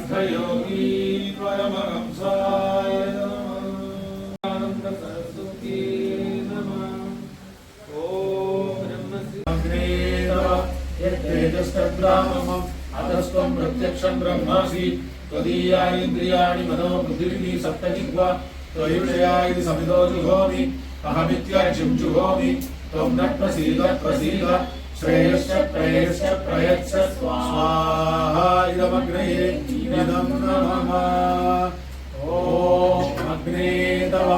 सिद्धयोगी परमहंसाय नमः। आनंद सरस्वती नमः। ओम ब्रह्मस्तेजस्तद्ब्राह्मणम् अधस्त्वं प्रत्यक्षं ब्रह्मासि त्वदीया इन्द्रियाणि मनो बुद्धिर्हि सप्तजिह्वा त्वयुषया इति समितो जुहोमि अहमित्याज्यं जुहोमि त्वं न प्रसीद प्रसीद श्रेयश्च प्रेयश्च प्रयच्छ स्वाहा इदमग्ने इदं नमः। ॐ अग्ने तव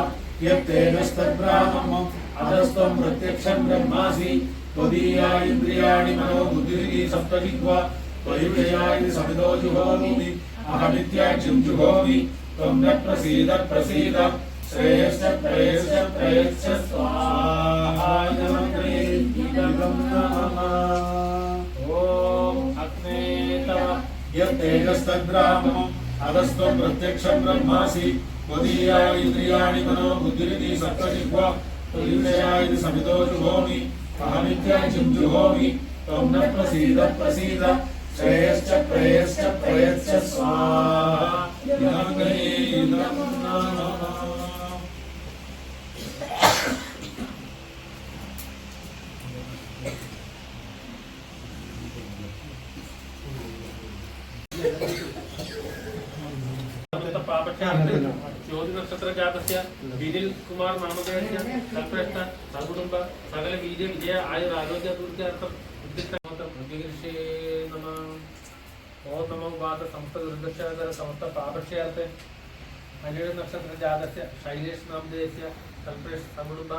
यत्तेजस्तद्ब्राह्मणम् अधस्त्वं प्रत्यक्षं ब्रह्मासि त्वदीया इन्द्रियाणि मनो बुद्धिर्हि सप्तजिह्वा त्वयुषया इति समितो जुहोमि अहमित्याज्यं जुहोमि त्वं न प्रसीद प्रसीद श्रेयश्च प्रेयश्च प्रयच्छ स्वाहा इदमग्ने इदं नमः। ॐ अग्ने तव यत्तेजस्तद्ब्राह्मणम् अधस्त्वं प्रत्यक्षं ब्रह्मासि त्वदीया इन्द्रियाणि मनो बुद्धिरिति सप्तजिह्वा त्वयुषया इति समितो जुहोमि अहमित्याज्यं जुहोमि त्वं न प्रसीद प्रसीद श्रेयश्च प्रेयश्च प्रयच्छ स्वाहा इदमग्ने इदं नमः। ज्योति नक्षत्र जातस्य विनिल कुमार नामधेयस्य कल्पश्च सकुटुंब सकल वीर्य विजय आयुर आरोग्य पूर्त्यार्थम उद्दिष्टे नमः। ओम नमो वाद समस्त दुर्दशादर समस्त पापक्षयार्थे अनिल नक्षत्र जातस्य शैलेश नामधेयस्य कल्पश्च सकुटुंब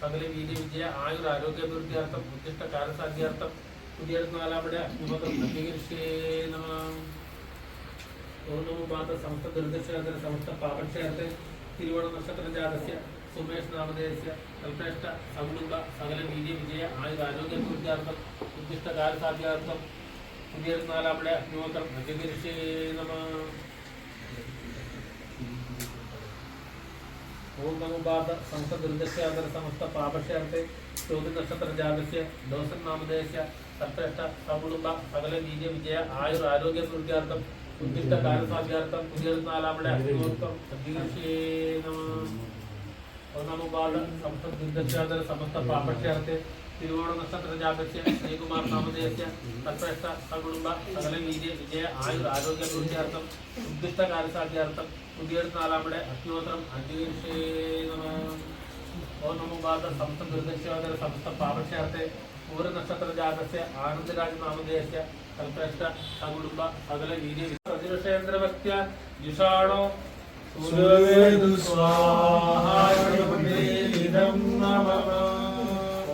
सकल वीर्य विजय आयुर आरोग्य पूर्त्यार्थम उद्दिष्ट कार्यसाध्यार्थम उद्यर्नालामडे उद्दिष्टे नमः। ओम नमो वाद समस्त दुर्दशादर समस्त पापक्षयार्थे तिरुवोण नक्षत्र जातस्य सुमेश नामधेयस्य कल्पश्च सकुटुंब सकल वीर्य विजय आयुर आरोग्य पूर्त्यार्थम उद्दिष्ट कार्यसाध्यार्थम उद्यर्नालामडे उद्दिष्टे नमः। ओम नमो वाद समस्त दुर्दशादर समस्त पापक्षयार्थे ज्योति नक्षत्र जातस्य दोषं नामधेयस्य कल्पश्च सकुटुंब सकल वीर्य विजय आयुर आरोग्य पूर्त्यार्थम उद्दिष्ट कार्यसाध्यार्थम उद्यर्नालामडे उद्दिष्टे नमः। ओम नमो वाद समस्त दुर्दशादर समस्त पापक्षयार्थे तिरुवोण नक्षत्र जातस्य श्रीकुमार नामधेयस्य कल्पश्च सकुटुंब सकल वीर्य विजय आयुर आरोग्य पूर्त्यार्थम उद्दिष्ट कार्यसाध्यार्थम उद्यर्नालामडे उद्दिष्टे नमः। ओम नमो वाद समस्त दुर्दशादर समस्त पापक्षयार्थे पूर नक्षत्र जातस्य आनंदराज नामधेयस्य कल्पश्च सकुटुंब सकल वीर्य प्रतिवर्षेन्द्रवक्त्या जुषाणो सूर्यवेदु स्वाहा इदं नमः।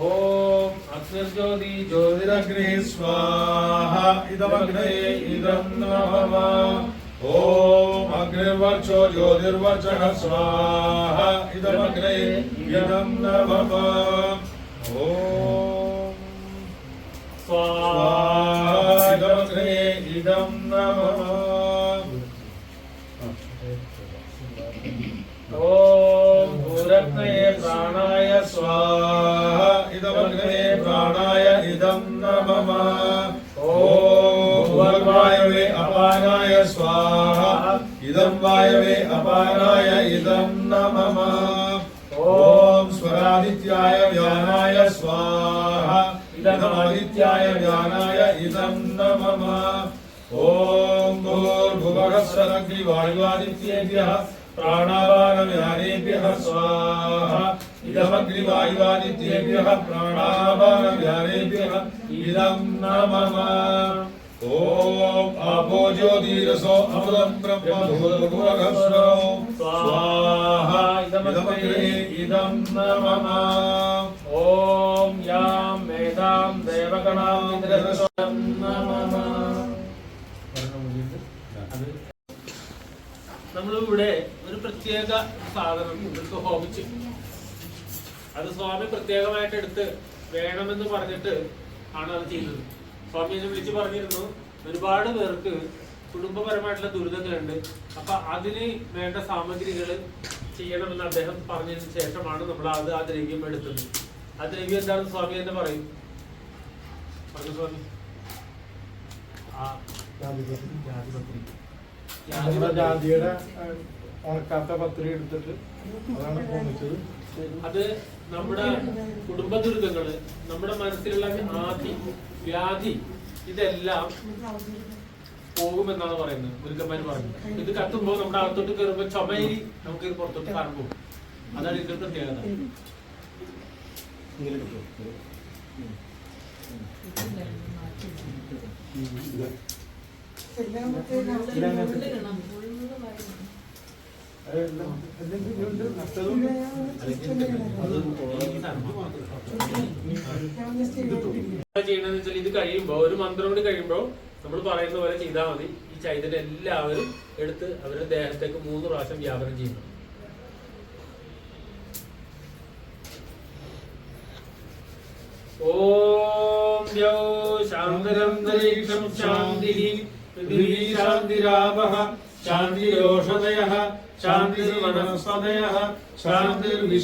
ओम अक्षरज्योति ज्योतिरग्ने स्वाहा इदमग्ने इदं नमः। ओम अग्निर्वर्चो ज्योतिर्वर्चः स्वाहा इदमग्ने इदं नमः। ओम स्वाहा इदमग्ने इदं नमः। ओम भूरग्नये प्राणाय स्वाहा इदमग्ने प्राणाय इदं नमः। ओम भुवर्वायवे अपानाय स्वाहा इदं वायवे अपानाय इदं नमः। ओम स्वरादित्याय व्यानाय स्वाहा इदमादित्याय व्यानाय इदं नमः। ओम भूर्भुवः स्वरग्निवायुवादित्येभ्यः प्राणापानव्यानेभ्यः स्वाहा इदमग्निवायुवादित्येभ्यः प्राणापानव्यानेभ्यः इदं नमः। ओम आपो ज्योतिरसो अमृतं ब्रह्म भूर्भुवः स्वाहा इदमग्ने इदं नमः। ओम यां वेदां देवगणां इन्द्रसं नमः। നമ്മളിവിടെ ഒരു പ്രത്യേക സാധനം ഇവർക്ക് ഹോമിച്ച് അത് സ്വാമി പ്രത്യേകമായിട്ട് എടുത്ത് വേണമെന്ന് പറഞ്ഞിട്ട് ആണ് അത് ചെയ്യുന്നത്. സ്വാമി എന്നെ വിളിച്ച് പറഞ്ഞിരുന്നു ഒരുപാട് പേർക്ക് കുടുംബപരമായിട്ടുള്ള ദുരിതങ്ങളുണ്ട്, അപ്പൊ അതിന് വേണ്ട സാമഗ്രികൾ ചെയ്യണമെന്ന് അദ്ദേഹം പറഞ്ഞതിന് ശേഷമാണ് നമ്മൾ ആ ദ്രവ്യം എടുത്തത്. ആ ദ്രവ്യം എന്താണെന്ന് സ്വാമി തന്നെ പറയും. പറഞ്ഞു സ്വാമി. ആ ജാതിപത്രി ജാതിയുടെ ഉണക്കാത്ത പത്രി എടുത്തിട്ട് അതാണ് പൊന്നിച്ചത്. അത് നമ്മുടെ കുടുംബ ദുരിതങ്ങള്, നമ്മുടെ മനസ്സിലുള്ള ആദി വ്യാധി ഇതെല്ലാം പോകുമെന്നാണ് പറയുന്നത്, ഗുരുക്കന്മാര് പറയുന്നത്. ഇത് കത്തുമ്പോ നമ്മുടെ അകത്തോട്ട് കയറുമ്പോ ചുമയിരി നമുക്ക് ഇത് പുറത്തോട്ട് കാണുമ്പോൾ അതാണ് ഇതിന്റെ പ്രത്യേകത. ചെയ്യണമെന്ന് വെച്ചാൽ ഇത് കഴിയുമ്പോ ഒരു മന്ത്രം കൂടി കഴിയുമ്പോ നമ്മൾ പറയുന്ന പോലെ ചെയ്താൽ മതി. ഈ ചൈതന്യം എല്ലാവരും എടുത്ത് അവരുടെ ദേഹത്തേക്ക് 3 പ്രാവശ്യം വ്യാപനം ചെയ്യുന്നു. ഓം ദ്യൗ ശാന്തരന്തരീക്ഷം ശാന്തിഃ പൃഥിവീ ശാന്തിരാപഃ ശാന്തിരോഷധയഃ ശാന്തിർവനസ്പതയഃ ശാന്തിർവിശ്വ